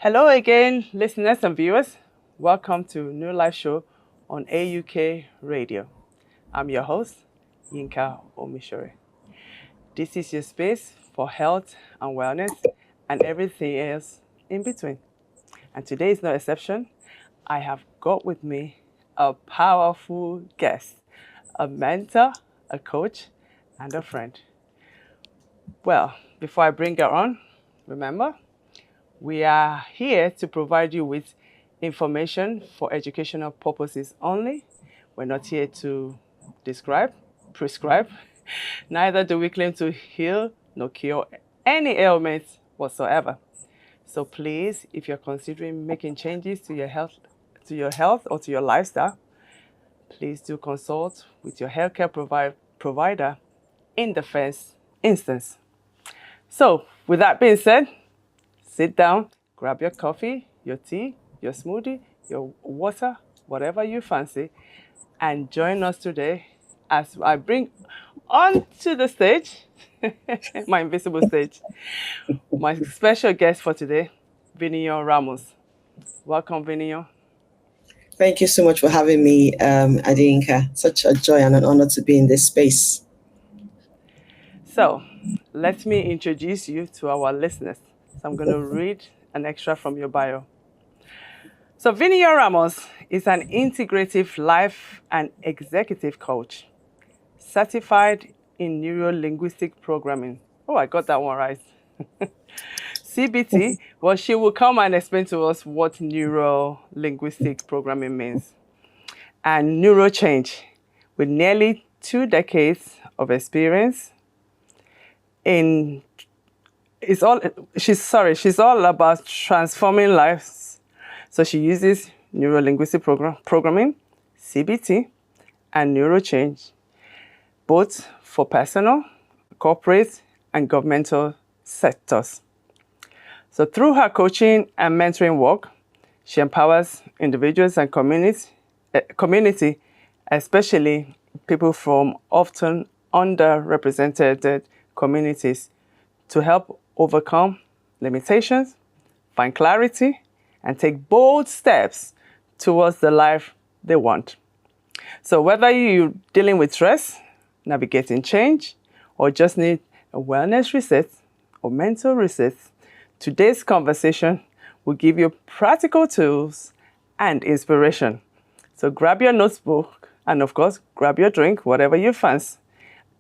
Hello again, listeners and viewers. Welcome to New Life Show on AUK Radio. I'm your host, Adeyinka Omishore. This is your space for health and wellness and everything else in between. And today is no exception. I have got with me a powerful guest, a mentor, a coach, and a friend. Well, before I bring her on, remember, we are here to provide you with information for educational purposes only. We're not here to prescribe. Neither do we claim to heal nor cure any ailments whatsoever. So please, if you're considering making changes to your health or to your lifestyle, please do consult with your healthcare provider in the first instance. So, with that being said, sit down, grab your coffee, your tea, your smoothie, your water, whatever you fancy, and join us today as I bring onto the stage, my invisible stage, my special guest for today, Vinuyon Ramos. Welcome, Vinuyon. Thank you so much for having me, Adeyinka. Such a joy and an honor to be in this space. So, let me introduce you to our listeners. So I'm going to read an extra from your bio. So Vinuyon Ramos is an integrative life and executive coach, certified in neuro-linguistic programming. Oh, I got that one right. CBT, well, she will come and explain to us what neuro-linguistic programming means. And neurochange, with nearly 2 decades of experience she's all about transforming lives. So she uses neuro-linguistic programming, CBT, and neurochange, both for personal, corporate, and governmental sectors. So through her coaching and mentoring work, she empowers individuals and community, especially people from often underrepresented communities, to help overcome limitations, find clarity, and take bold steps towards the life they want. So whether you're dealing with stress, navigating change, or just need a wellness reset or mental reset, today's conversation will give you practical tools and inspiration. So grab your notebook and, of course, grab your drink, whatever you fancy,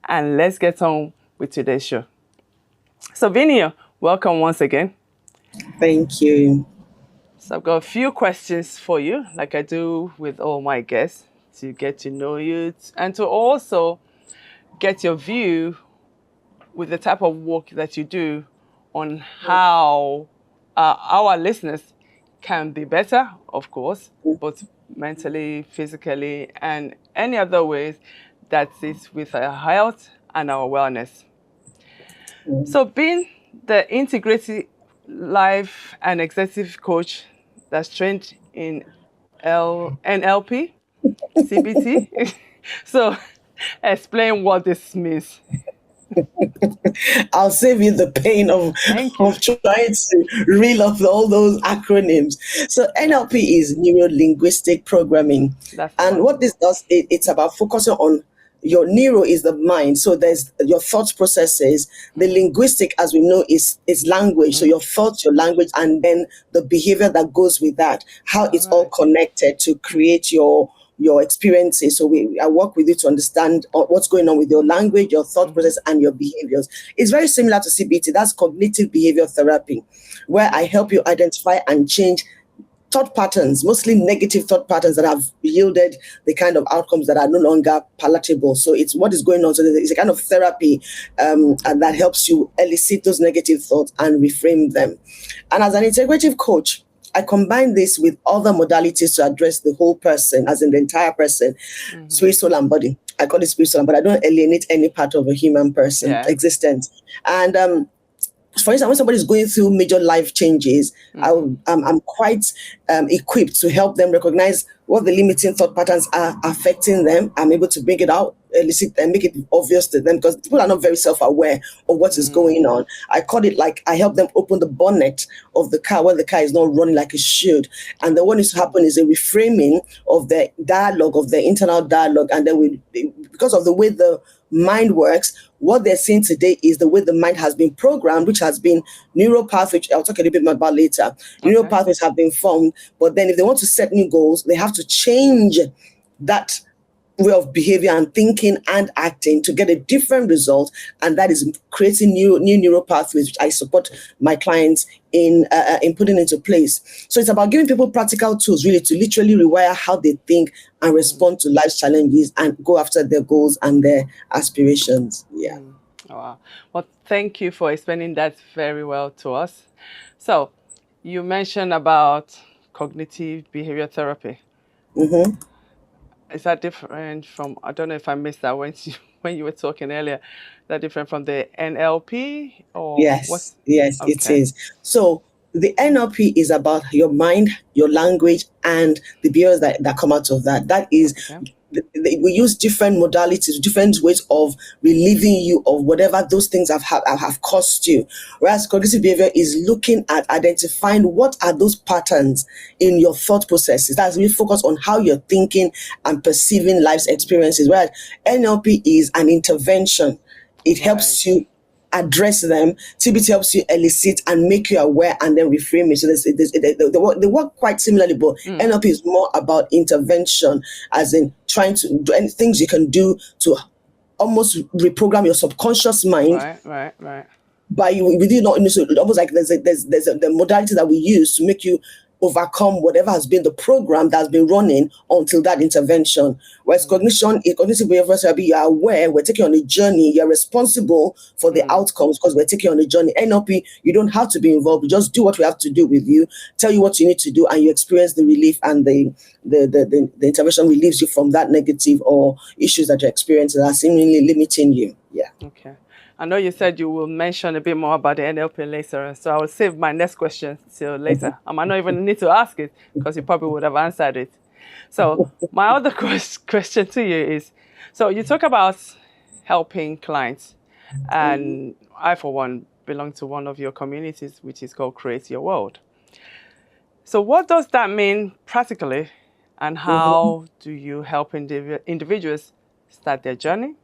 and let's get on with today's show. So Vinuyon, welcome once again. Thank you. So I've got a few questions for you, like I do with all my guests, to get to know you and to also get your view with the type of work that you do on how our listeners can be better, of course, both mentally, physically, and any other ways that is with our health and our wellness. So being the integrated life and executive coach that's trained in NLP, CBT, so explain what this means. I'll save you the pain of trying to reel off all those acronyms. So NLP is neuro-linguistic programming. And what this does, it's about focusing on your neuro is the mind. So there's your thought processes. The linguistic, as we know, is language. So your thoughts, your language, and then the behavior that goes with that, how it's all connected to create your experiences. So I work with you to understand what's going on with your language, your thought process, and your behaviors. It's very similar to CBT. That's cognitive behavior therapy, where I help you identify and change thought patterns, mostly negative thought patterns that have yielded the kind of outcomes that are no longer palatable. So it's what is going on. So it's a kind of therapy and that helps you elicit those negative thoughts and reframe them. And as an integrative coach, I combine this with other modalities to address the whole person, as in the entire person, spirit, soul, and body. I call it spirit, soul, but I don't alienate any part of a human person existence. And for instance, when somebody is going through major life changes, I'm quite equipped to help them recognize what the limiting thought patterns are affecting them. I'm able to bring it out, elicit and make it obvious to them, because people are not very self-aware of what is going on. I call it like I help them open the bonnet of the car when the car is not running like it should. And then what needs to happen is a reframing of the dialogue, of the internal dialogue. And then because of the way the mind works, what they're seeing today is the way the mind has been programmed, which has been neural pathways. I'll talk a little bit more about later. Okay. Neural pathways have been formed, but then if they want to set new goals, they have to change that way of behavior and thinking and acting to get a different result, and that is creating new neural pathways, which I support my clients in putting into place. So it's about giving people practical tools really to literally rewire how they think and respond to life's challenges and go after their goals and their aspirations. Yeah. Oh, wow. Well, thank you for explaining that very well to us. So you mentioned about cognitive behavior therapy. Mm-hmm. Is that different from, I don't know if I missed that when you were talking earlier, is that different from the NLP? Or yes, okay. It is. So the NLP is about your mind, your language, and the behaviors that come out of that. That is, we use different modalities, different ways of relieving you of whatever those things have cost you. Whereas cognitive behavior is looking at identifying what are those patterns in your thought processes. That's really focused on how you're thinking and perceiving life's experiences. Whereas NLP is an intervention. It helps you address them. TBT helps you elicit and make you aware and then reframe it. So they work quite similarly, but NLP is more about intervention, as in trying to do any things you can do to almost reprogram your subconscious mind. Right. But you really not, so almost like there's the modality that we use to make you overcome whatever has been the program that's been running until that intervention. Whereas cognitive behavioral therapy, you're aware, we're taking on a journey, you're responsible for the outcomes because we're taking on a journey. NLP, you don't have to be involved. We just do what we have to do with you, tell you what you need to do, and you experience the relief, and the intervention relieves you from that negative or issues that you're experiencing that are seemingly limiting you. Yeah. Okay. I know you said you will mention a bit more about the NLP later, so I will save my next question till later. I might not even need to ask it because you probably would have answered it. So my other question to you is, so you talk about helping clients, and I, for one, belong to one of your communities, which is called Create Your World. So what does that mean practically, and how do you help individuals start their journey?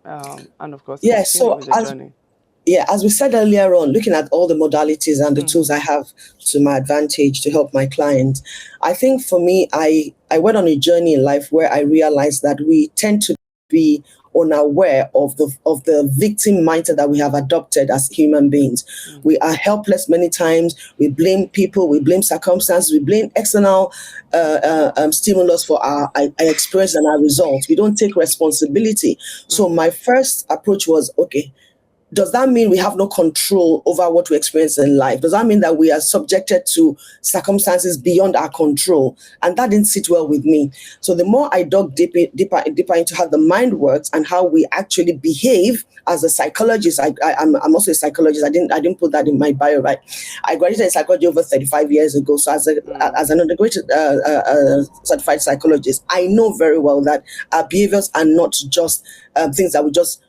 And of course, so as we said earlier on, looking at all the modalities and the tools I have to my advantage to help my clients, I think for me, I went on a journey in life where I realized that we tend to be unaware of the victim mindset that we have adopted as human beings. We are helpless many times. We blame people, we blame circumstances, we blame external stimulus for our experience and our results. We don't take responsibility. So my first approach was, okay, does that mean we have no control over what we experience in life? Does that mean that we are subjected to circumstances beyond our control? And that didn't sit well with me. So the more I dug deeper into how the mind works and how we actually behave as a psychologist, I'm also a psychologist. I didn't put that in my bio, right? I graduated in psychology over 35 years ago. So as an undergraduate certified psychologist, I know very well that our behaviors are not just things that we just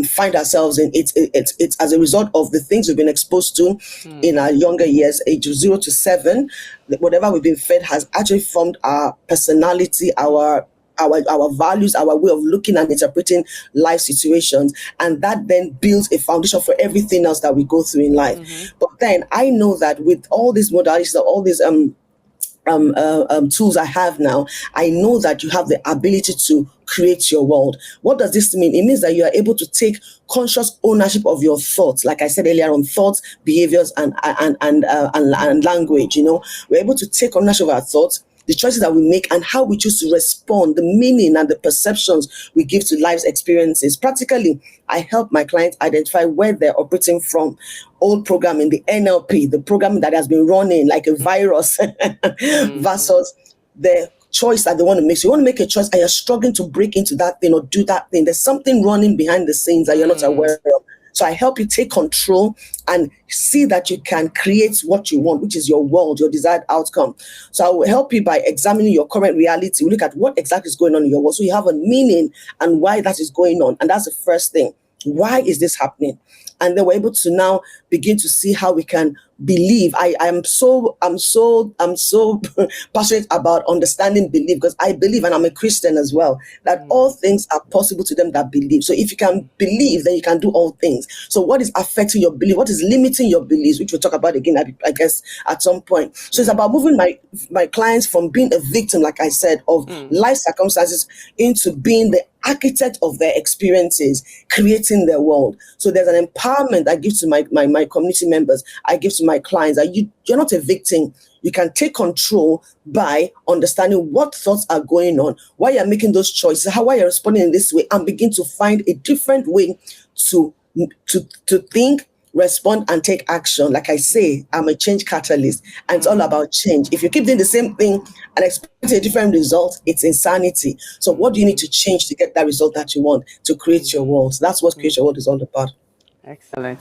find ourselves in. It's as a result of the things we've been exposed to in our younger years, age 0 to 7. Whatever we've been fed has actually formed our personality, our values, our way of looking and interpreting life situations, and that then builds a foundation for everything else that we go through in life. But then I know that with all these modalities, all these tools I have now, I know that you have the ability to create your world. What does this mean? It means that you are able to take conscious ownership of your thoughts. Like I said earlier on, thoughts, behaviors, and language. We're able to take ownership of our thoughts, the choices that we make, and how we choose to respond, the meaning and the perceptions we give to life's experiences. Practically, I help my clients identify where they're operating from. Old programming, the NLP, the programming that has been running like a virus, versus the choice that they want to make. So you want to make a choice and you're struggling to break into that thing or do that thing. There's something running behind the scenes that you're not aware of. So I help you take control and see that you can create what you want, which is your world, your desired outcome. So I will help you by examining your current reality. We look at what exactly is going on in your world, so you have a meaning and why that is going on. And that's the first thing. Why is this happening? And then we're able to now begin to see how we can believe. I'm so passionate about understanding belief, because I believe, and I'm a Christian as well, that all things are possible to them that believe. So if you can believe, then you can do all things. So what is affecting your belief? What is limiting your beliefs? Which we'll talk about again, I guess, at some point. So it's about moving my clients from being a victim, like I said, of life circumstances, into being the architect of their experiences, creating their world. So there's an empowerment I give to my community members, I give to my clients, that you're not a victim. You can take control by understanding what thoughts are going on, why you're making those choices, why you're responding in this way, and begin to find a different way to think, respond, and take action. Like I say, I'm a change catalyst, and it's all about change. If you keep doing the same thing and expect a different result, it's insanity. So what do you need to change to get that result that you want, to create your world? So that's what Create Your World is all about. Excellent.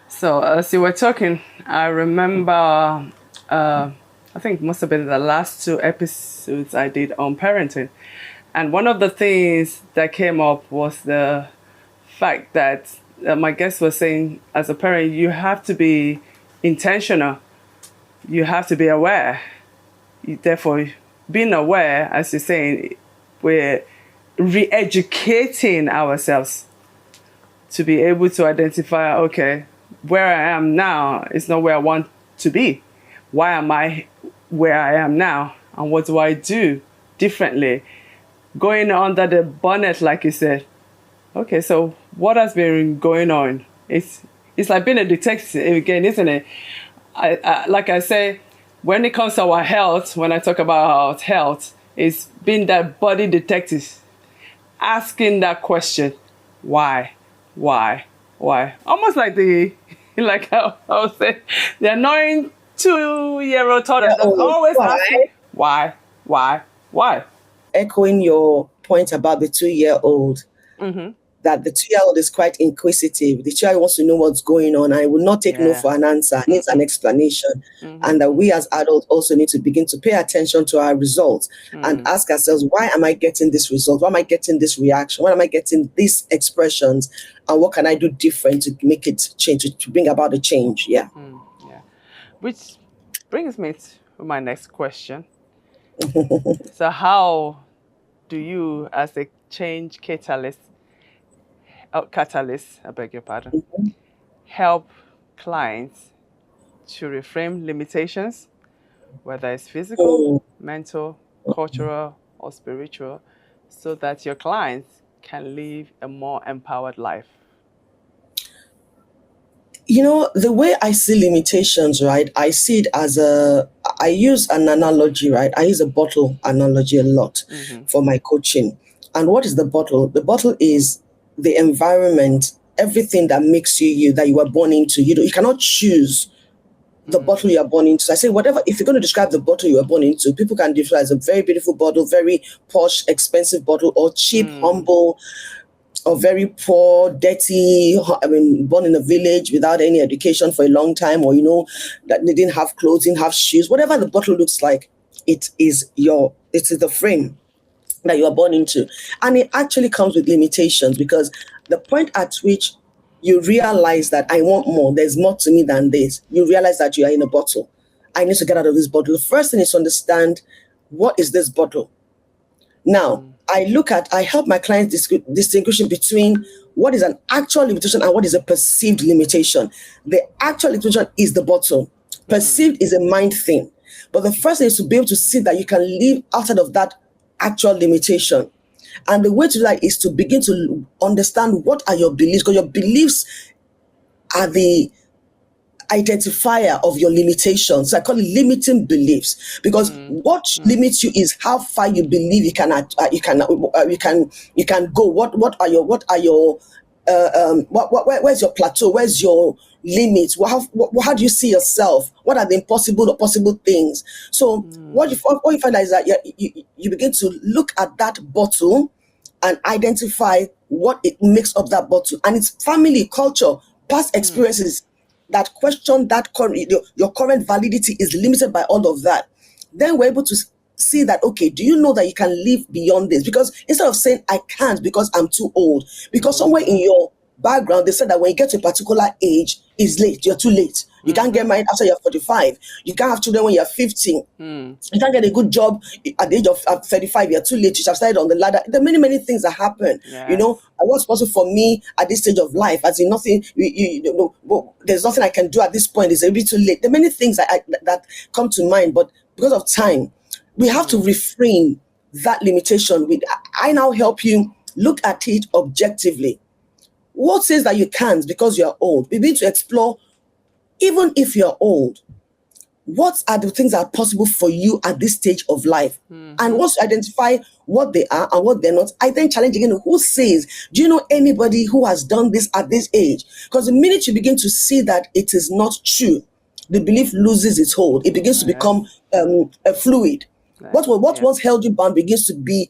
So as you were talking, I remember, I think it must have been the last 2 episodes I did on parenting. And one of the things that came up was the fact that my guest was saying, as a parent, you have to be intentional. You have to be aware. Therefore, being aware, as you're saying, we're re-educating ourselves to be able to identify, okay, where I am now is not where I want to be. Why am I where I am now? And what do I do differently? Going under the bonnet, like you said. Okay, so what has been going on? It's like being a detective again, isn't it? Like I say, when it comes to our health, when I talk about our health, it's being that body detective, asking that question, why? Almost like like I would say, the annoying 2-year-old toddler that's always asking, why? Echoing your point about the 2-year-old, that the 2-year-old is quite inquisitive. The child wants to know what's going on. I will not take no for an answer. It needs an explanation. And that we as adults also need to begin to pay attention to our results and ask ourselves, why am I getting this result? Why am I getting this reaction? Why am I getting these expressions? And what can I do different to make it change, to bring about a change? Yeah. Which brings me to my next question. So how do you, as a change catalyst, I beg your pardon, help clients to reframe limitations, whether it's physical, mental, cultural, or spiritual, so that your clients can live a more empowered life? You know, the way I see limitations, right? I see it as I use an analogy, right? I use a bottle analogy a lot for my coaching. And what is the bottle? The bottle is the environment, everything that makes you, that you were born into. You cannot choose the bottle you are born into. So I say, whatever, if you're going to describe the bottle you were born into, people can describe as a very beautiful bottle, very posh, expensive bottle, or cheap, humble, or very poor, dirty, born in a village without any education for a long time, or, that they didn't have clothes, didn't have shoes. Whatever the bottle looks like, it is the frame that you are born into. And it actually comes with limitations, because the point at which you realize that I want more, there's more to me than this, you realize that you are in a bottle. I need to get out of this bottle. The first thing is to understand, what is this bottle? Now, I help my clients distinguishing between what is an actual limitation and what is a perceived limitation. The actual limitation is the bottle. Perceived is a mind thing. But the first thing is to be able to see that you can live outside of that actual limitation. And the way to do that is to begin to understand what are your beliefs, because your beliefs are the identifier of your limitations. So I call it limiting beliefs, because what limits you is how far you believe you can go. Where's your plateau? Where's your limits? How do you see yourself? What are the impossible or possible things? So what you find is that you begin to look at that bottle and identify what it makes up that bottle. And it's family, culture, past experiences that question that your current validity is limited by all of that. Then we're able to see that, okay, do you know that you can live beyond this? Because instead of saying I can't because I'm too old, because somewhere in your background they said that when you get to a particular age, it's late, you're too late. You can't get married after you're 45. You can't have children when you're 50. You can't get a good job at the age of 35. You're too late. You should have started on the ladder. There are many, many things that happen. Yes. You know, and what's possible for me at this stage of life, as in nothing, there's nothing I can do at this point. It's a bit too late. There are many things that come to mind, but because of time, we have to refrain that limitation. I now help you look at it objectively. What says that you can't because you're old? Begin to explore, even if you're old, what are the things that are possible for you at this stage of life? And once you identify what they are and what they're not, I then challenge again, who says, do you know anybody who has done this at this age? Because the minute you begin to see that it is not true, the belief loses its hold. It begins to become a fluid. What once held you bound begins to be,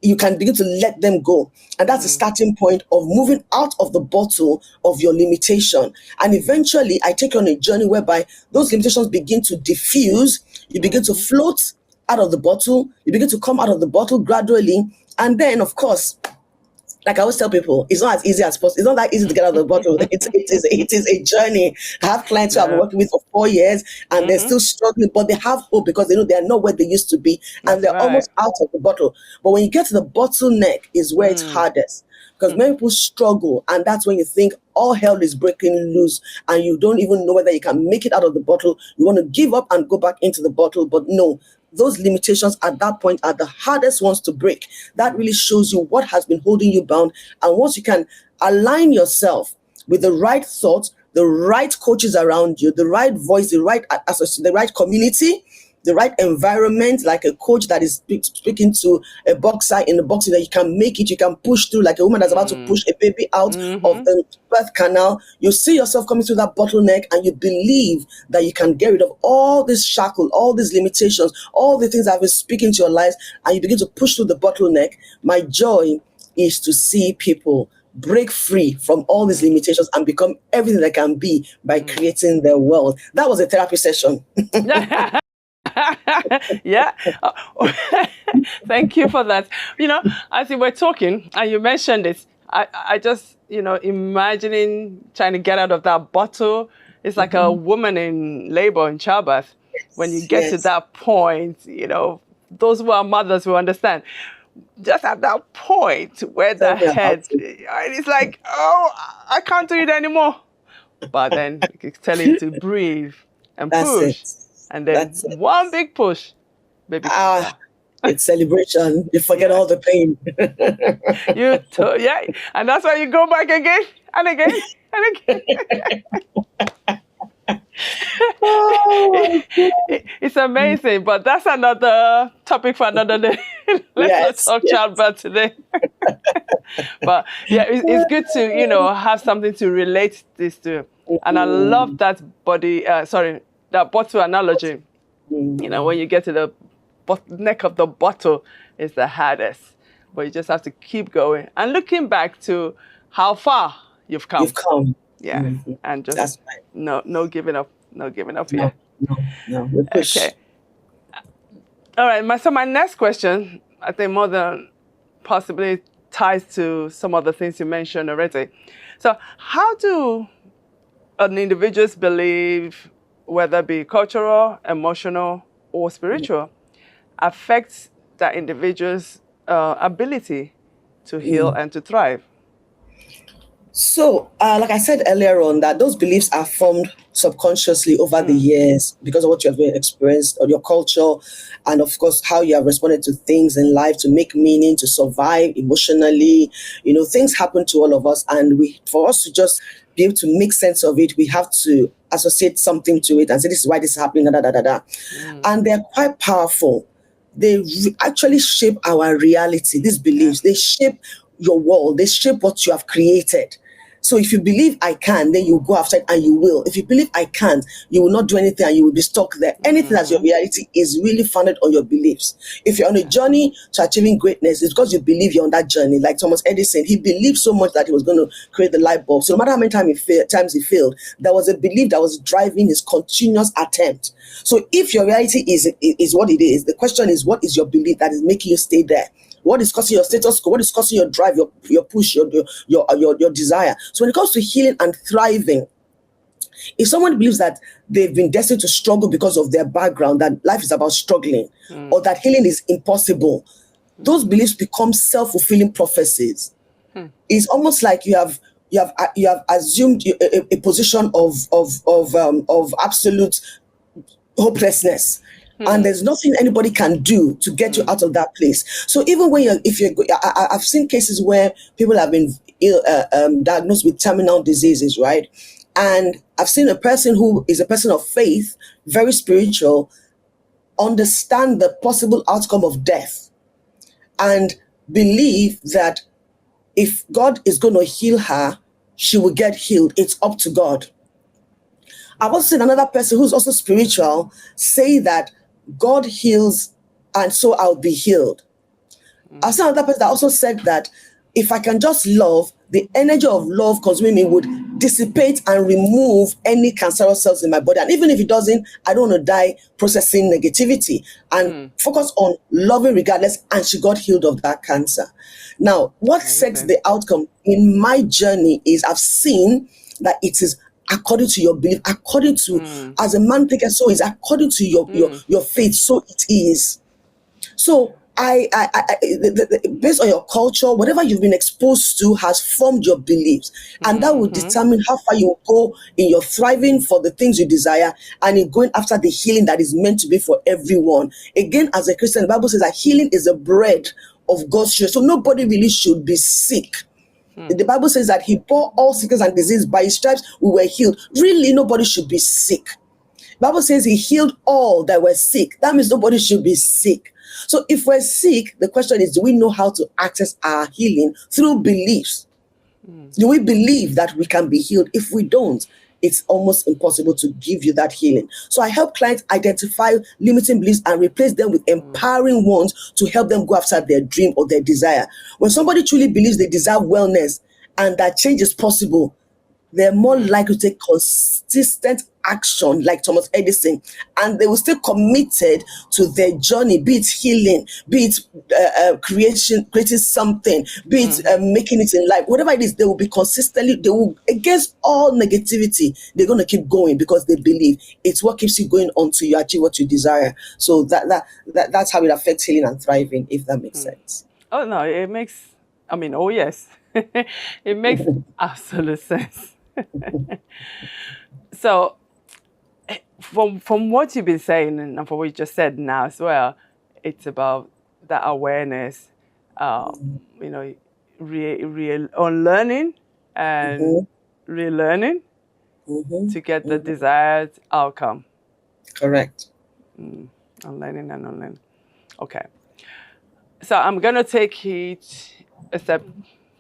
you can begin to let them go. And that's the starting point of moving out of the bottle of your limitation. And eventually, I take you on a journey whereby those limitations begin to diffuse. You begin to float out of the bottle. You begin to come out of the bottle gradually. And then, of course, like I always tell people, it's not as easy as possible. It's not that easy to get out of the bottle. It is a journey. I have clients who I've been working with for 4 years and they're still struggling, but they have hope because they know they are not where they used to be and they're almost out of the bottle. But when you get to the bottleneck is where it's hardest, because many people struggle, and that's when you think all hell is breaking loose and you don't even know whether you can make it out of the bottle. You want to give up and go back into the bottle, but no. Those limitations at that point are the hardest ones to break. That really shows you what has been holding you bound. And once you can align yourself with the right thoughts, the right coaches around you, the right voice, the right community, the right environment, like a coach that is speaking to a boxer in the boxing, that you can make it, you can push through, like a woman that's about to push a baby out of the birth canal. You see yourself coming through that bottleneck and you believe that you can get rid of all this shackle, all these limitations, all the things that have been speaking to your lives, and you begin to push through the bottleneck. My joy is to see people break free from all these limitations and become everything they can be by creating their world. That was a therapy session. Yeah. Thank you for that. You know, as you were talking and you mentioned it, I just, imagining trying to get out of that bottle. It's like a woman in labor, in childbirth. When you get to that point, those who are mothers will understand. Just at that point where the head, it's like, oh, I can't do it anymore. But then you tell it to breathe and push. And then one big push, baby. It's celebration. You forget all the pain. And that's why you go back again and again and again. It's amazing, but that's another topic for another day. Let's not talk childbirth today. But it's good to have something to relate this to, and I love that that bottle analogy. When you get to the neck of the bottle, it's the hardest, but you just have to keep going and looking back to how far you've come. And just no giving up, here. No, we push. Okay. All right. So my next question, I think more than possibly ties to some of the things you mentioned already. So how do an individual's belief, whether it be cultural, emotional, or spiritual, affects that individual's ability to heal and to thrive? So, like I said earlier on, that those beliefs are formed subconsciously over the years because of what you have experienced or your culture, and of course how you have responded to things in life to make meaning, to survive emotionally. Things happen to all of us, and for us to just be able to make sense of it, we have to associate something to it and say, this is why this is happening, And they're quite powerful. They actually shape our reality. These beliefs, they shape your world. They shape what you have created. So if you believe I can, then you go after it and you will. If you believe I can't, you will not do anything and you will be stuck there. Anything that's your reality is really founded on your beliefs. If you're on a journey to achieving greatness, it's because you believe you're on that journey. Like Thomas Edison, he believed so much that he was going to create the light bulb. So no matter how many times he failed, there was a belief that was driving his continuous attempt. So if your reality is what it is, the question is, what is your belief that is making you stay there? What is causing your status quo? What is causing your drive, your push, your desire? So when it comes to healing and thriving, if someone believes that they've been destined to struggle because of their background, that life is about struggling, or that healing is impossible, those beliefs become self-fulfilling prophecies. It's almost like you have assumed a position of absolute hopelessness. And there's nothing anybody can do to get you out of that place. So even when I've seen cases where people have been diagnosed with terminal diseases, right? And I've seen a person who is a person of faith, very spiritual, understand the possible outcome of death and believe that if God is going to heal her, she will get healed. It's up to God. I've also seen another person who's also spiritual say that God heals and so I'll be healed. I've seen another person that also said that if I can just love, the energy of love consuming me would dissipate and remove any cancerous cells in my body. And even if it doesn't, I don't want to die processing negativity and focus on loving regardless. And she got healed of that cancer. Now, what sets the outcome in my journey is I've seen that it is according to your belief, according to, as a man thinketh, so is according to your faith, so it is. So based on your culture, whatever you've been exposed to has formed your beliefs, and that will determine how far you will go in your thriving for the things you desire and in going after the healing that is meant to be for everyone. Again, as a Christian, the Bible says that healing is the bread of God's children, so nobody really should be sick. The Bible says that he bore all sickness and disease. By his stripes we were healed. Really, nobody should be sick. The Bible says he healed all that were sick. That means nobody should be sick. So if we're sick, the question is, do we know how to access our healing through beliefs? Do we believe that we can be healed? If we don't, it's almost impossible to give you that healing. So I help clients identify limiting beliefs and replace them with empowering ones to help them go after their dream or their desire. When somebody truly believes they deserve wellness and that change is possible, they're more likely to take consistent action like Thomas Edison, and they will stay committed to their journey, be it healing, be it creating something, be it making it in life, whatever it is. They will be consistently, they will, against all negativity, they're going to keep going because they believe it's what keeps you going on to you achieve what you desire. So that's how it affects healing and thriving, if that makes sense. Oh no, it makes, oh yes, it makes absolute sense. So from what you've been saying and from what you just said now as well, it's about that awareness, real unlearning and relearning to get the desired outcome. Correct. Unlearning and unlearning. Okay. So I'm going to take it a step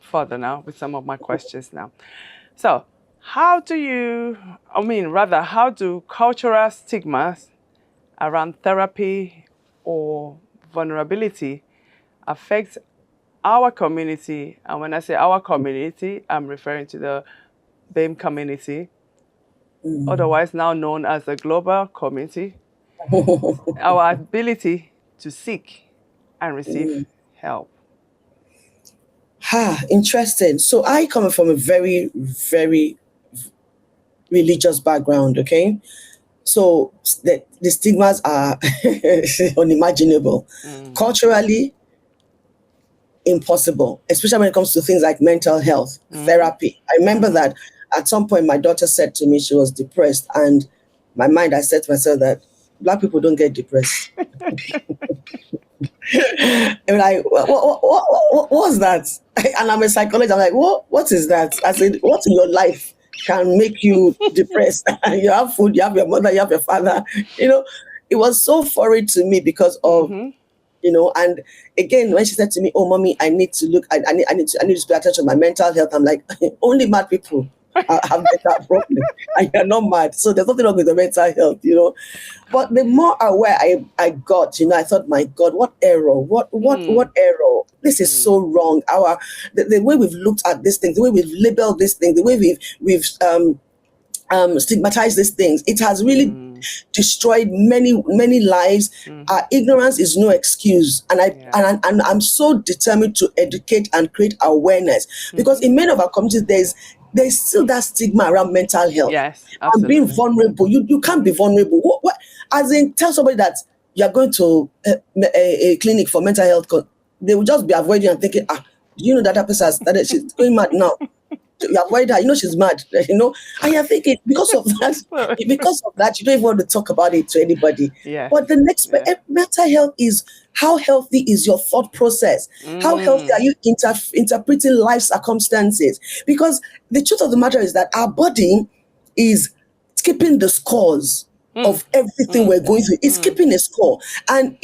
further now with some of my questions now. So how do cultural stigmas around therapy or vulnerability affect our community? And when I say our community, I'm referring to the BAME community, otherwise now known as the global community, our ability to seek and receive help. Interesting. So I come from a very, very religious background, okay? So the stigmas are unimaginable. Culturally, impossible, especially when it comes to things like mental health, therapy. I remember that at some point my daughter said to me she was depressed, and my mind, I said to myself that Black people don't get depressed. I'm like, what was that? And I'm a psychologist. I'm like, what is that? I said, what in your life can make you depressed? You have food, you have your mother, you have your father. It was so foreign to me because of And again, when she said to me, "Oh, mommy, I need to look, I need to pay attention to my mental health," I'm like, only mad people have mental problem, and you're not mad, so there's nothing wrong with the mental health. But the more aware I got, I thought, my God, what error, what error? This is so wrong. The way we've looked at these things, the way we've labeled these things, the way we've stigmatize these things, it has really destroyed many lives. Ignorance is no excuse, and I'm so determined to educate and create awareness, because in many of our communities there's still that stigma around mental health. Yes, and being vulnerable. You can't be vulnerable. What as in, tell somebody that you're going to a clinic for mental health, they will just be avoiding and thinking, you know that person has started, she's going mad now. You avoid her, she's mad, and you're thinking, because of that, you don't even want to talk about it to anybody. But the next mental health is, how healthy is your thought process? How healthy are you interpreting life circumstances? Because the truth of the matter is that our body is keeping the scores of everything we're going through. It's keeping a score. And,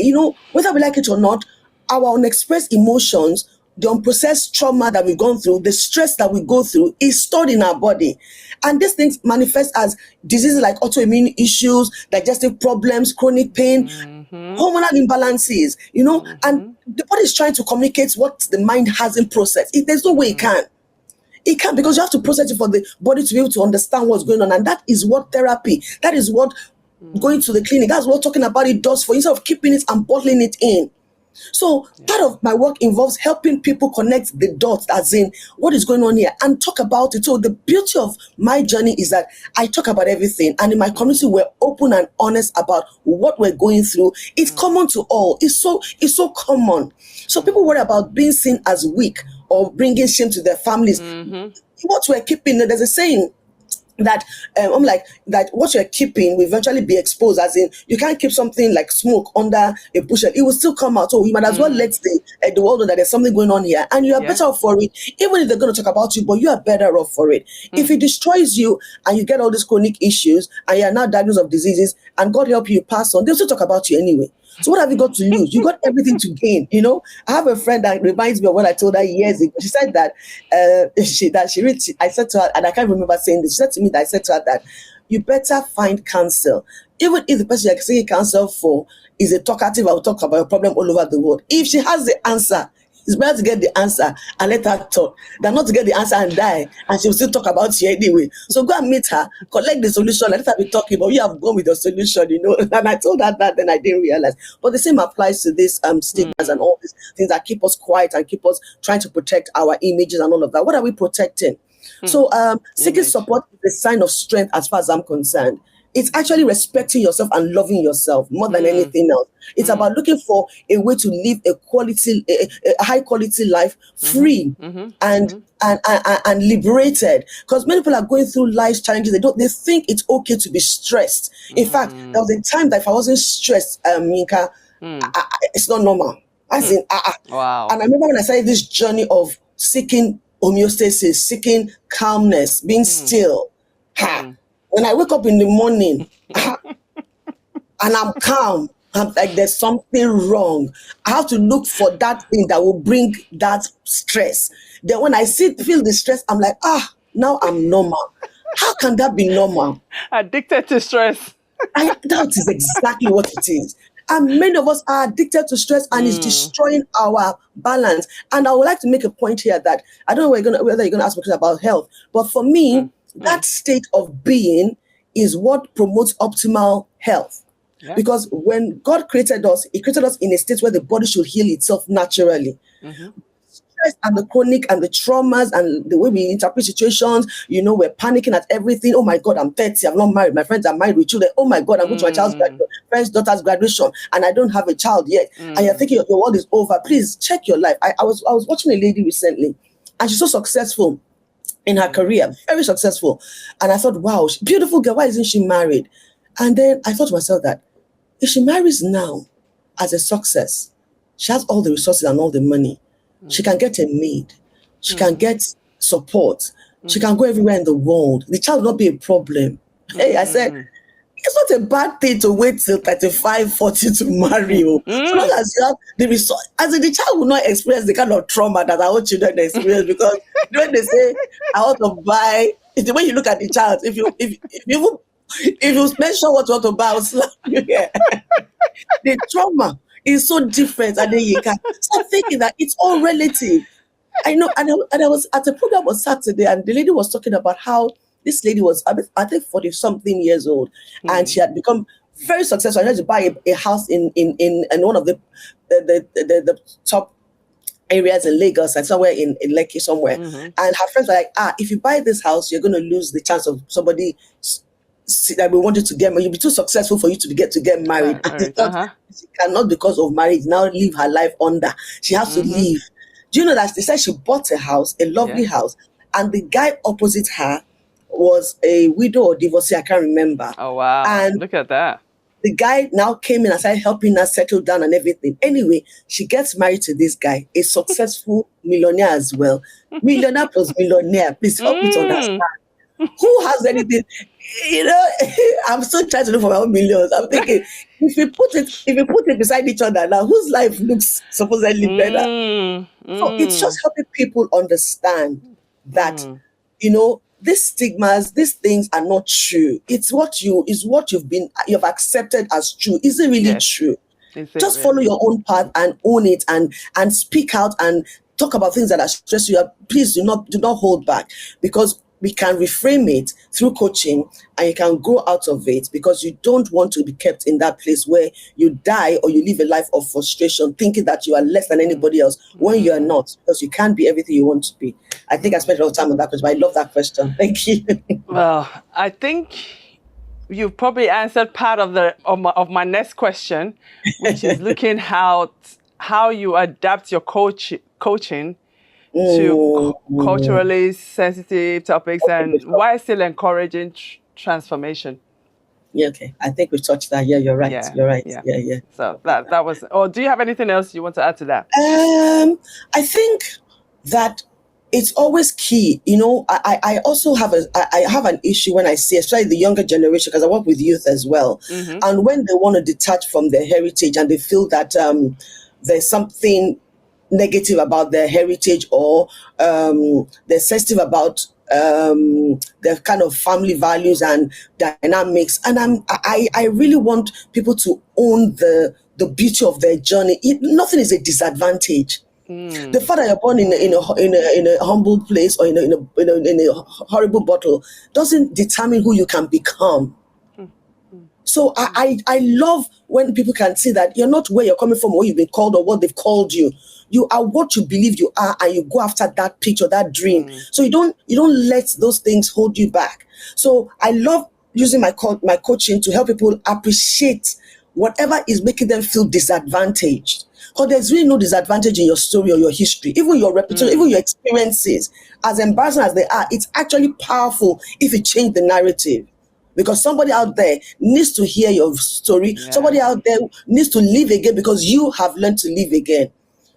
whether we like it or not, our unexpressed emotions, the unprocessed trauma that we've gone through, the stress that we go through, is stored in our body. And these things manifest as diseases like autoimmune issues, digestive problems, chronic pain, hormonal imbalances, and the body is trying to communicate what the mind hasn't processed. There's no way it can. It can't, because you have to process it for the body to be able to understand what's going on. And that is what therapy, that is what going to the clinic, that's what talking about it does for you, instead of keeping it and bottling it in. So part of my work involves helping people connect the dots, as in what is going on here, and talk about it. So the beauty of my journey is that I talk about everything, and in my community we're open and honest about what we're going through. It's common to all. It's so common. So people worry about being seen as weak or bringing shame to their families. What we're keeping, there's a saying that I'm like, that what you're keeping will eventually be exposed, as in, you can't keep something like smoke under a bushel, it will still come out. So you might as well let the world know that there's something going on here, and you are better off for it, even if they're going to talk about you, but you are better off for it. If it destroys you and you get all these chronic issues and you're now diagnosed of diseases, and God help you pass on, they'll still talk about you anyway. So what have you got to lose? You got everything to gain. I have a friend that reminds me of what I told her years ago. She said that I said to her, and I can't remember saying this. She said to me that I said to her that you better find counsel, even if the person you're seeking counsel for is a talkative. I will talk about your problem all over the world. If she has the answer, it's better to get the answer and let her talk than not to get the answer and die, and she'll still talk about you anyway. So go and meet her, collect the solution, let her be talking, but you have gone with your solution, And I told her that, then I didn't realize. But the same applies to these stigmas and all these things that keep us quiet and keep us trying to protect our images and all of that. What are we protecting? So seeking support is a sign of strength, as far as I'm concerned. It's actually respecting yourself and loving yourself more than anything else. It's about looking for a way to live a high quality life, free and liberated. Because many people are going through life challenges. They think it's okay to be stressed. In fact, there was a time that if I wasn't stressed, Yinka, it's not normal. As in, Wow. And I remember when I started this journey of seeking homeostasis, seeking calmness, being still. When I wake up in the morning and I'm calm, I'm like, there's something wrong. I have to look for that thing that will bring that stress. Then when I feel the stress, I'm like, now I'm normal. How can that be normal? Addicted to stress. That is exactly what it is. And many of us are addicted to stress, and it's destroying our balance. And I would like to make a point here that I don't know whether you're going to ask me about health, but for me, that state of being is what promotes optimal health. Yeah. Because when God created us, He created us in a state where the body should heal itself naturally. Stress and the chronic and the traumas and the way we interpret situations, we're panicking at everything. Oh my God, I'm 30, I'm not married. My friends are married with children. Oh my God, I'm going to my child's friend's daughter's graduation and I don't have a child yet. And you're thinking your world is over. Please check your life. I was watching a lady recently, and she's so successful in her career, very successful. And I thought, wow, beautiful girl, why isn't she married? And then I thought to myself that if she marries now as a success, she has all the resources and all the money. She can get a maid. She can get support. She can go everywhere in the world. The child will not be a problem. Hey, I said, it's not a bad thing to wait till 35, 40 to marry. Oh. So long as you have the resource, as in the child will not experience the kind of trauma that our children experience, because when they say, I want to buy, it's the way you look at the child. If you mention what you want to buy, I'll slap you here. The trauma is so different, and then you can start thinking that it's all relative. I know, and I was at a program on Saturday, and the lady was talking about how this lady was, I think, 40 something years old, and she had become very successful. I had to buy a house in one of the top areas in Lagos, and somewhere in Lekki somewhere. And her friends were like, if you buy this house, you're going to lose the chance of somebody that we wanted to get married. You'll be too successful for you to get married. And she cannot, because of marriage, now live her life under. She has to leave. Do you know that they said she bought a house, a lovely house, and the guy opposite her was a widow or divorcee, I can't remember. Oh, wow. And look at that. The guy now came in and started helping her settle down and everything. Anyway, she gets married to this guy, a successful millionaire as well. Millionaire plus millionaire. Please help me to understand. Who has anything? You know, I'm still trying to look for my own millions. I'm thinking, if you put it beside each other now, whose life looks supposedly better? So it's just helping people understand that, you know, these stigmas, these things are not true. It's what you've accepted as true. Is it really true? Just follow your own path and own it, and speak out and talk about things that are stressing you. Please do not hold back, because we can reframe it through coaching, and you can grow out of it, because you don't want to be kept in that place where you die or you live a life of frustration, thinking that you are less than anybody else when you are not, because you can't be everything you want to be. I think I spent a lot of time on that question, but I love that question. Thank you. Well, I think you've probably answered part of my next question, which is looking how you adapt your coaching to culturally sensitive topics, and why still encouraging transformation. Yeah, okay. I think we've touched that. Yeah, you're right. Yeah, you're right. Yeah. So that was. Or do you have anything else you want to add to that? I think that it's always key. You know, I also have an issue when I see, especially the younger generation, because I work with youth as well, and when they want to detach from their heritage and they feel that there's something negative about their heritage, or they're sensitive about their kind of family values and dynamics. And I really want people to own the beauty of their journey. Nothing is a disadvantage. The fact that you're born in a humble place, or in a horrible bottle, doesn't determine who you can become. So I love when people can see that you're not where you're coming from, or what you've been called, or what they've called you. You are what you believe you are, and you go after that picture, that dream. So you don't let those things hold you back. So I love using my coaching to help people appreciate whatever is making them feel disadvantaged. Because there's really no disadvantage in your story or your history, even your reputation, even your experiences. As embarrassing as they are, it's actually powerful if you change the narrative. Because somebody out there needs to hear your story. Yeah. Somebody out there needs to live again, because you have learned to live again.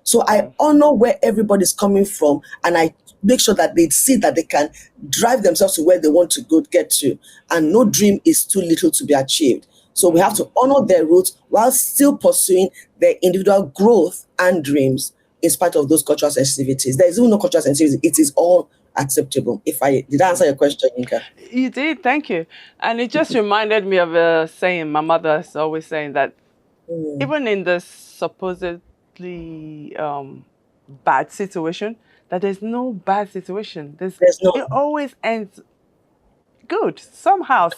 So I honor where everybody's coming from, and I make sure that they see that they can drive themselves to where they want to get to. And no dream is too little to be achieved. So we have to honor their roots while still pursuing their individual growth and dreams in spite of those cultural sensitivities. There is no cultural sensitivity. It is all acceptable. Did I answer your question, Yinka? You did, thank you. And it just reminded me of a saying my mother is always saying, that even in the supposedly bad situation, that there's no bad situation. There's no. It always ends good somehow.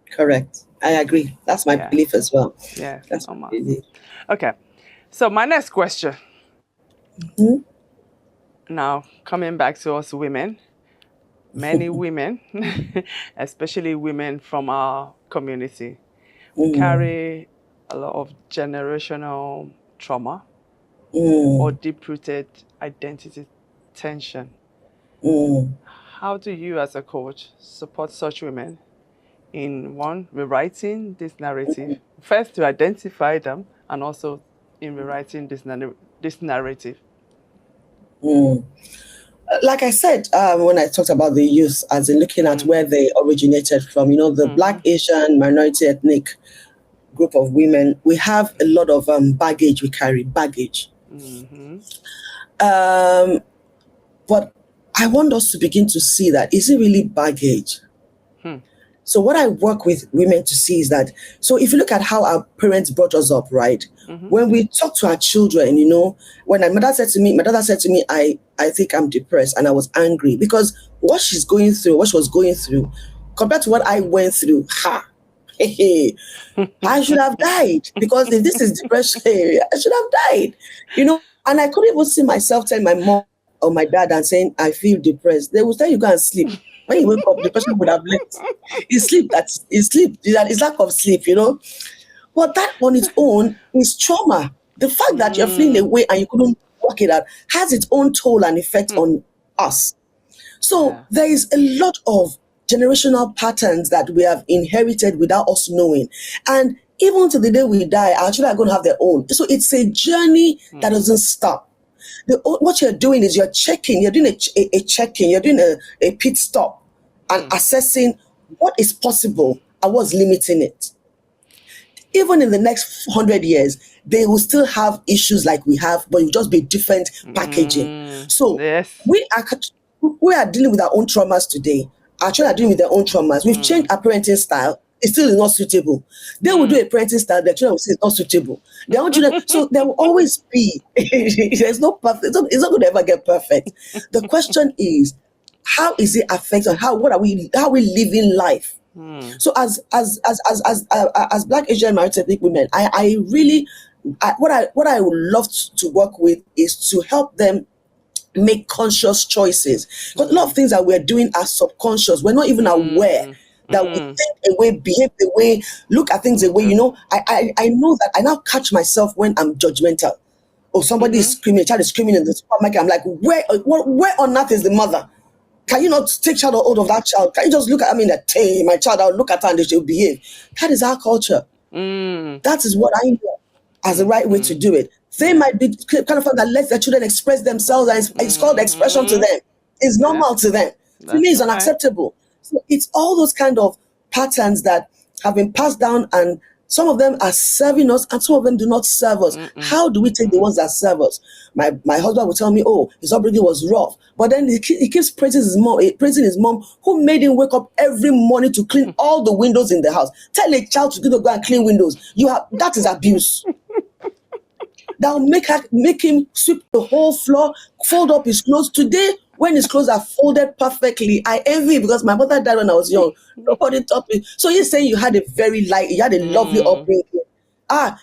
Correct. I agree. That's my belief as well. Yeah, that's my belief. Okay, so my next question. Now, coming back to us women, many women, especially women from our community, we carry a lot of generational trauma or deep-rooted identity tension. How do you, as a coach, support such women in, one, rewriting this narrative, first to identify them, and also in rewriting this narrative? Like I said, when I talked about the youth, as in looking at where they originated from, the Black, Asian, minority ethnic group of women, we have a lot of baggage we carry, baggage. But I want us to begin to see that, is it really baggage? So what I work with women to see is that, so if you look at how our parents brought us up, right? When we talk to our children, when my daughter said to me, I think I'm depressed, and I was angry because what she was going through, compared to what I went through, I should have died, because if this is depression, I should have died, and I couldn't even see myself telling my mom or my dad and saying, I feel depressed. They will tell you, go and sleep. When you wake up, the person would have left. It's sleep. It's lack of sleep, But that on its own is trauma. The fact that you're feeling away and you couldn't work it out has its own toll and effect on us. So there is a lot of generational patterns that we have inherited without us knowing. And even to the day we die, our children are going to have their own. So it's a journey that doesn't stop. What you're doing is you're doing a check-in, you're doing a pit stop and assessing what is possible and what's limiting it. Even in the next 100 years, they will still have issues like we have, but it will just be different packaging. So we are dealing with our own traumas today. Our children are dealing with their own traumas. We've changed our parenting style. It still is not suitable. They will do a parenting style, their children will say it's not suitable. Their own children, so there will always be, there's no perfect, it's not going to ever get perfect. The question is, how is it affecting, how are we living life? So as Black, Asian, minority ethnic women, I really, what I would love to work with is to help them make conscious choices. Because a lot of things that we're doing are subconscious. We're not even aware that we think a way, behave a way, look at things a way. I know that I now catch myself when I'm judgmental. Oh, somebody is screaming, a child is screaming in the supermarket. I'm like, where on earth is the mother? Can you not take child hold of that child? Can you just look at me and say, my child, I'll look at her and she'll behave? That is our culture. That is what I know as the right way to do it. They might be kind of that lets their children express themselves, and it's called expression to them. It's normal to them. To me, it's unacceptable. So it's all those kind of patterns that have been passed down, and some of them are serving us and some of them do not serve us. How do we take the ones that serve us? My husband will tell me, oh, his upbringing was rough. But then he keeps praising his mom who made him wake up every morning to clean all the windows in the house. Tell a child to go and clean windows. That is abuse. That will make him sweep the whole floor, fold up his clothes. Today, when his clothes are folded perfectly, I envy, because my mother died when I was young. Nobody taught me. So he's saying you had a lovely upbringing.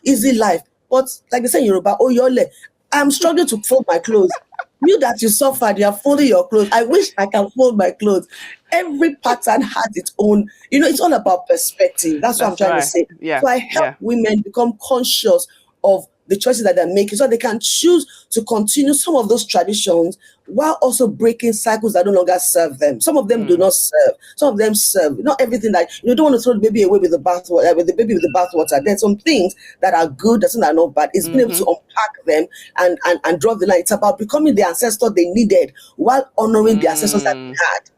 Easy life. But like they say in Yoruba, oh, yole, I'm struggling to fold my clothes. You that you suffered, you are folding your clothes. I wish I can fold my clothes. Every pattern has its own, it's all about perspective. That's what I'm trying to say. Yeah. So I help women become conscious of the choices that they're making, so they can choose to continue some of those traditions while also breaking cycles that no longer serve them. Some of them do not serve. Some of them serve. Not everything that you don't want to throw the baby away with the bathwater. There's some things that are good, there's some that are not bad. It's being able to unpack them and draw the line. It's about becoming the ancestor they needed while honoring the ancestors that they had.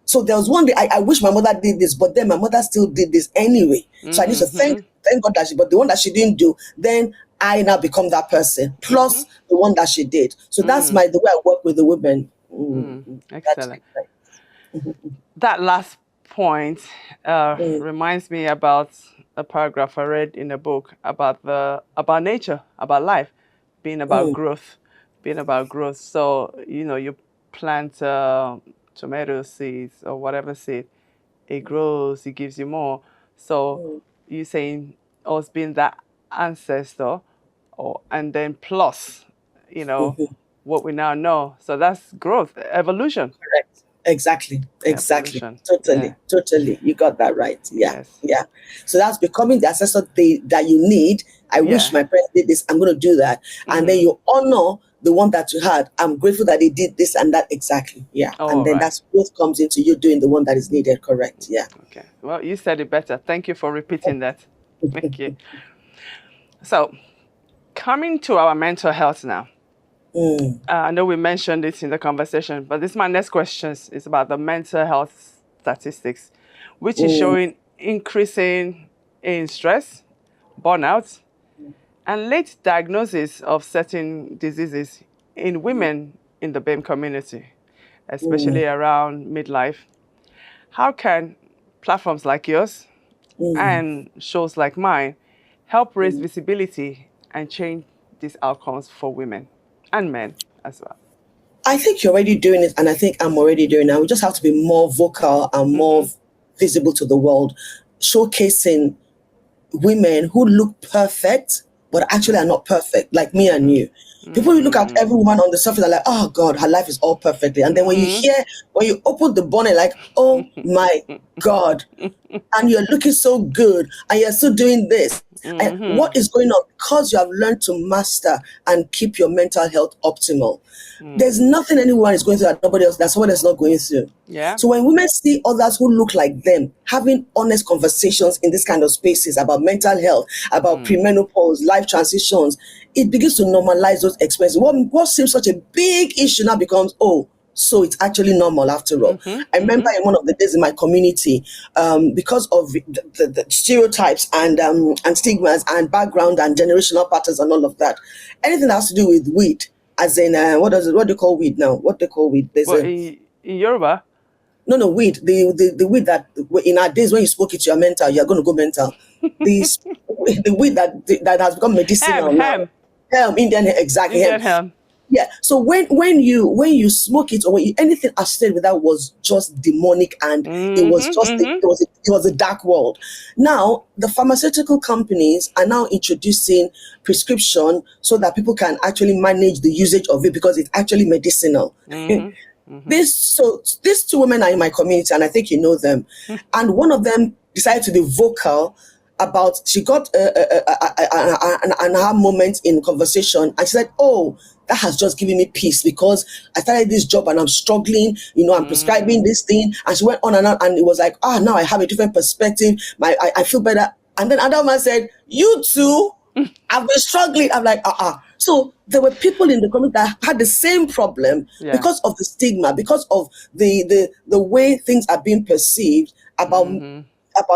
So there was one day I wish my mother did this, but then my mother still did this anyway. So I need to thank God that but the one that she didn't do, then I now become that person, plus the one that she did. So that's the way I work with the women. Excellent. That last point reminds me about a paragraph I read in a book about nature, about life, being about growth. So, you plant tomato seeds or whatever seed, it grows, it gives you more. So you saying us being that ancestor, and then plus, what we now know. So that's growth, evolution. Correct. Exactly. Evolution. Totally. You got that right. Yeah. Yes. Yeah. So that's becoming the ancestor that you need. I wish my parents did this. I'm going to do that. And then you honor the one that you had. I'm grateful that they did this and that. Exactly. Yeah. And then that's growth comes into you doing the one that is needed. Correct. Yeah. Okay. Well, you said it better. Thank you for repeating that. Thank you. So, coming to our mental health now. I know we mentioned it in the conversation, but this is my next question. It's about the mental health statistics, which is showing increasing in stress, burnout, and late diagnosis of certain diseases in women in the BAME community, especially around midlife. How can platforms like yours and shows like mine help raise visibility and change these outcomes for women and men as well? I think you're already doing it, and I think I'm already doing it. We just have to be more vocal and more visible to the world, showcasing women who look perfect but actually are not perfect, like me and you. People look at every woman on the surface are like, oh God, her life is all perfectly. And then when you open the bonnet, like, oh my God, and you're looking so good and you're still doing this. And what is going on? Because you have learned to master and keep your mental health optimal. There's nothing anyone is going through that nobody else, that someone else is not going through. Yeah. So when women see others who look like them having honest conversations in this kind of spaces about mental health, about premenopause, life transitions, it begins to normalize those experiences. What seems such a big issue now becomes, oh, so it's actually normal after all. I remember in one of the days in my community, because of the stereotypes and stigmas and background and generational patterns and all of that, anything that has to do with weed, as in what do you call weed now? What they call weed? There's in Yoruba? No, weed. The weed that in our days when you smoke it, you're mental. You're going to go mental. The weed that has become medicinal now. Hemp, Indian hemp, exactly. Indian hemp. Yeah. So when you smoke it or anything associated with that was just demonic and it was just it was a dark world. Now the pharmaceutical companies are now introducing prescription so that people can actually manage the usage of it because it's actually medicinal. These two women are in my community and I think you know them. And one of them decided to be vocal about, she got an aha moment in conversation and she said, oh, that has just given me peace because I started this job and I'm struggling, I'm prescribing this thing. And she went on and it was like, now I have a different perspective. I feel better. And then another man said, you too? I've been struggling. I'm like, So there were people in the community that had the same problem because of the stigma, because of the way things are being perceived about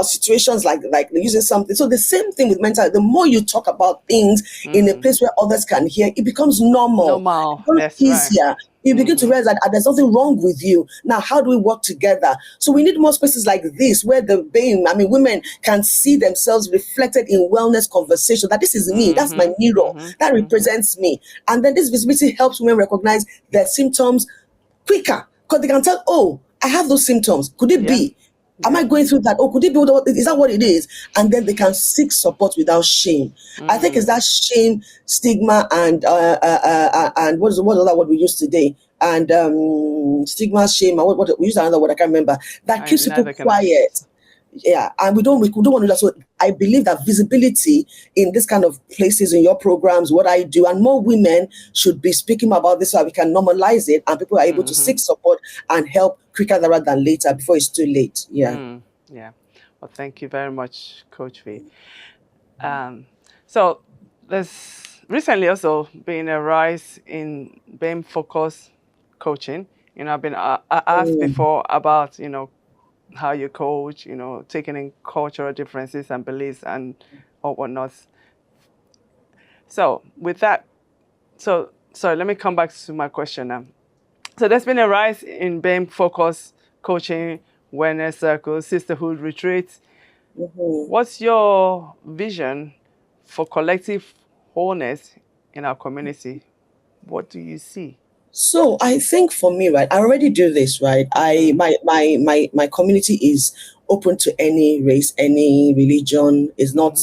situations like using something. So the same thing with mental health. The more you talk about things in a place where others can hear, it becomes normal. It becomes easier. Right. You begin to realize that there's nothing wrong with you. Now, how do we work together? So we need more spaces like this where women can see themselves reflected in wellness conversation, that this is me, that's my mirror, that represents me. And then this visibility helps women recognize their symptoms quicker because they can tell, oh, I have those symptoms. Could it be? Am I going through that? Oh, could it be? Is that what it is? And then they can seek support without shame. I think it's that shame, stigma, and what's the other word we use today? And stigma, shame, and what we use another word I can't remember. That keeps people quiet. Yeah, and we don't want to do that. So I believe that visibility in this kind of places, in your programs, what I do, and more women should be speaking about this so we can normalize it and people are able to seek support and help quicker rather than later before it's too late. Yeah. Yeah. Well, thank you very much, Coach V. So there's recently also been a rise in BAME focus coaching. I've been asked before about, how you coach, taking in cultural differences and beliefs and or whatnot. So with that, let me come back to my question now. So there's been a rise in BAME focus coaching, wellness circles, sisterhood retreats. What's your vision for collective wholeness in our community? What do you see? So I think for me, right, I already do this, right? My community is open to any race, any religion. Is not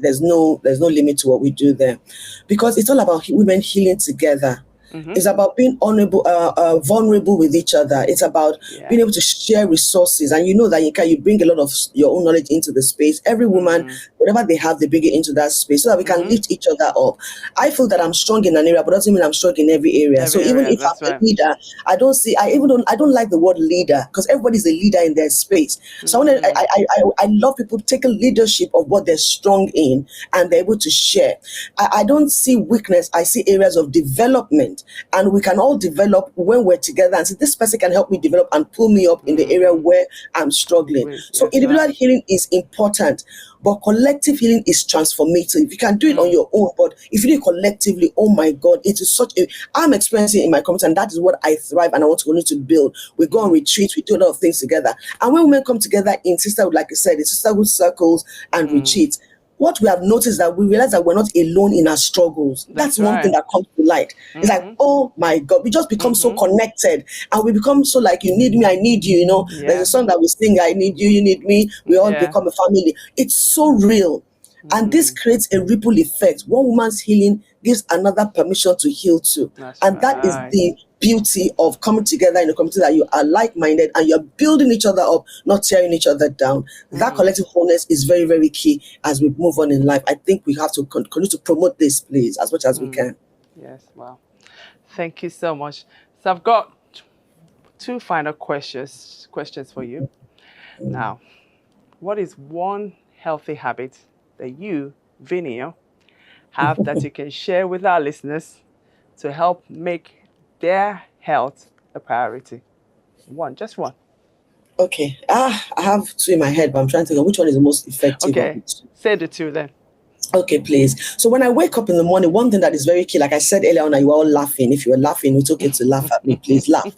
there's no limit to what we do there, because it's all about women healing together. It's about being vulnerable with each other. It's about being able to share resources. And you know that you bring a lot of your own knowledge into the space. Every woman, whatever they have, they bring it into that space so that we can lift each other up. I feel that I'm strong in an area, but doesn't mean I'm strong in every area. Even if I'm a leader, I don't like the word leader because everybody's a leader in their space. So I love people taking leadership of what they're strong in and they're able to share. I don't see weakness. I see areas of development. different. And we can all develop when we're together and say, this person can help me develop and pull me up in the area where I'm struggling. So individual healing is important, but collective healing is transformative. You can do it on your own, but if you do it collectively, oh my God, it is such a, I'm experiencing it in my community, and that is what I thrive and I want to continue to build. We go on retreats, we do a lot of things together. And when women come together in sisterhood, like I said, in sisterhood circles and retreats, what we have noticed that we realize that we're not alone in our struggles. That's one thing that comes to light. It's like, oh my God, we just become so connected, and we become so like, you need me, I need you, you know. There's a song that we sing, I need you, you need me. We all become a family. It's so real. And this creates a ripple effect. One woman's healing gives another permission to heal too. That is the beauty of coming together in a community that you are like-minded and you're building each other up, not tearing each other down. That collective wholeness is very, very key as we move on in life. I think we have to continue to promote this, please, as much as we can. Yes, wow. Thank you so much. So I've got two final questions for you. Now, what is one healthy habit that you, Vinuyon, have that you can share with our listeners to help make their health a priority? One, just one. Okay. I have two in my head, but I'm trying to think of which one is the most effective. Okay. Say the two then. Okay, please. So when I wake up in the morning, one thing that is very key, like I said earlier on, you were all laughing. If you were laughing, it's okay to laugh at me. Please laugh.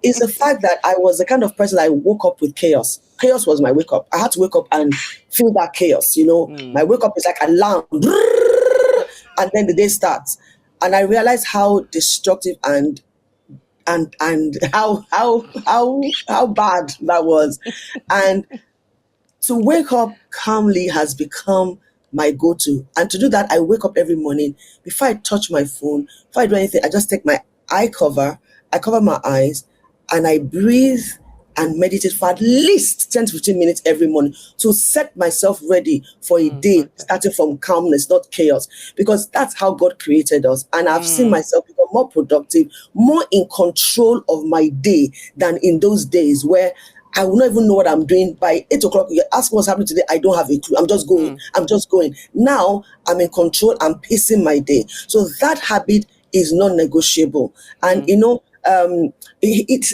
Is the fact that I was the kind of person I woke up with chaos. Chaos was my wake up. I had to wake up and feel that chaos. You know, my wake up is like alarm, and then the day starts, and I realized how destructive and how bad that was, and to wake up calmly has become my go-to. And to do that, I wake up every morning. Before I touch my phone, before I do anything, I just take my I cover my eyes, and I breathe and meditate for at least 10 to 15 minutes every morning to set myself ready for a day starting from calmness, not chaos, because that's how God created us. And I've seen myself become more productive, more in control of my day than in those days where I will not even know what I'm doing. By 8 o'clock, you ask what's happening today, I don't have a clue. I'm just going. Now I'm in control. I'm pacing my day. So that habit is non-negotiable. And you know, it's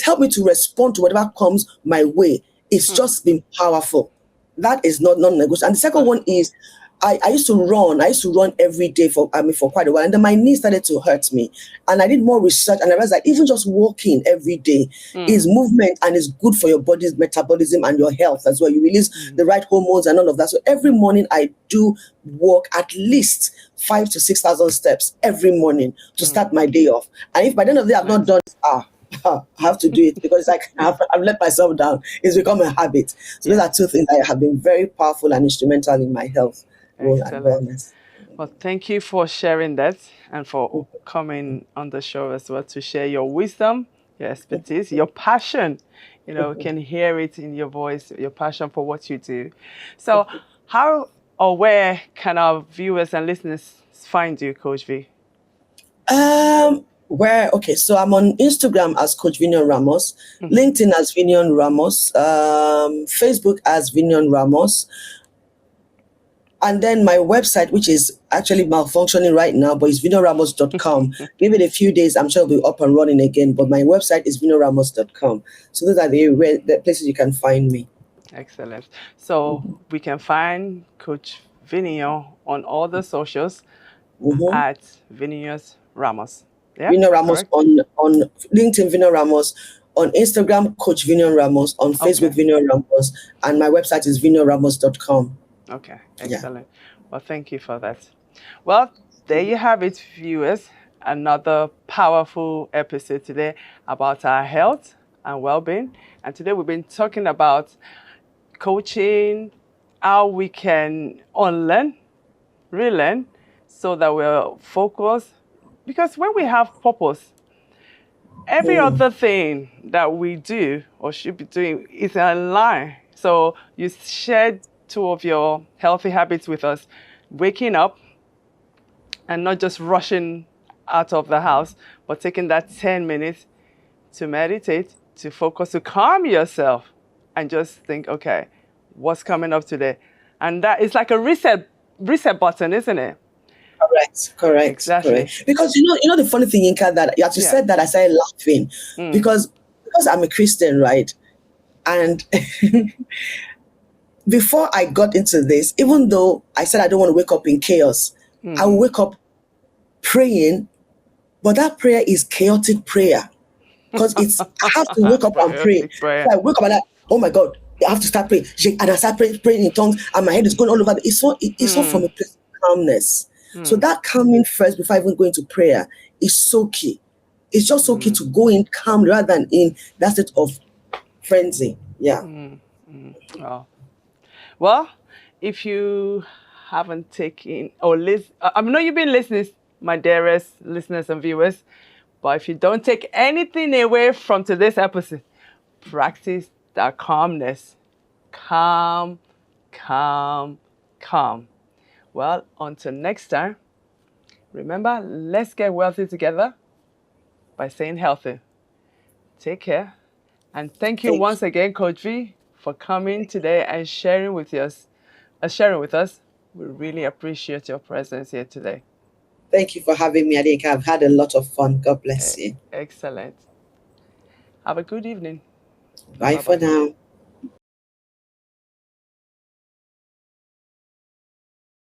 helped me to respond to whatever comes my way. It's just been powerful. That is not non-negotiable. And the second one is, I used to run every day for quite a while, and then my knee started to hurt me, and I did more research, and I realized that even just walking every day is movement and is good for your body's metabolism and your health as well. You release the right hormones and all of that. So every morning I do walk at least 5,000 to 6,000 steps every morning to start my day off. And if by the end of the day I've not done it, I have to do it, because it's like I've let myself down. It's become a habit. So those are two things that have been very powerful and instrumental in my health. Excellent. Well, thank you for sharing that and for coming on the show as well to share your wisdom, your expertise, your passion. You know, can hear it in your voice, your passion for what you do. So how or where can our viewers and listeners find you, Coach V? So I'm on Instagram as Coach Vinuyon Ramos, LinkedIn as Vinuyon Ramos, Facebook as Vinuyon Ramos. And then my website, which is actually malfunctioning right now, but it's vinuyonramos.com. Give it a few days, I'm sure it'll be up and running again. But my website is vinuyonramos.com. So those are the places you can find me. Excellent. So we can find Coach Vinuyon on all the socials at Vinuyon Ramos. Yeah, Vinuyon Ramos on LinkedIn, Vinuyon Ramos. On Instagram, Coach Vinuyon Ramos. On Facebook, Vinuyon Ramos. And my website is vinuyonramos.com. Okay, excellent. Well, thank you for that. Well, there you have it, viewers. Another powerful episode today about our health and well-being. And today we've been talking about coaching, how we can unlearn, relearn, so that we're focused. Because when we have purpose, every other thing that we do or should be doing is in line. So you shared two of your healthy habits with us: waking up and not just rushing out of the house, but taking that 10 minutes to meditate, to focus, to calm yourself and just think, okay, what's coming up today? And that is like a reset button, isn't it? Correct. Exactly. Because you know the funny thing, Inka, that as you said that, I started laughing because I'm a Christian, right? And before I got into this, even though I said I don't want to wake up in chaos, I will wake up praying, but that prayer is chaotic prayer because I have to wake up and pray. So I wake up and oh my God, I have to start praying, and I start praying in tongues, and my head is going all over. It's so from a place of calmness. So that calming first before even going to prayer is so key. It's just so key to go in calmly rather than in that state of frenzy. Yeah. Oh. Well, if you haven't taken or listen, I know you've been listening, my dearest listeners and viewers, but if you don't take anything away from today's episode, practice that calmness. Calm. Well, until next time, remember, let's get wealthy together by staying healthy. Take care. And thank you once again, Coach V, for coming today and sharing with us. We really appreciate your presence here today. Thank you for having me, Adeyinka. I've had a lot of fun. God bless you. Excellent. Have a good evening. Bye for now.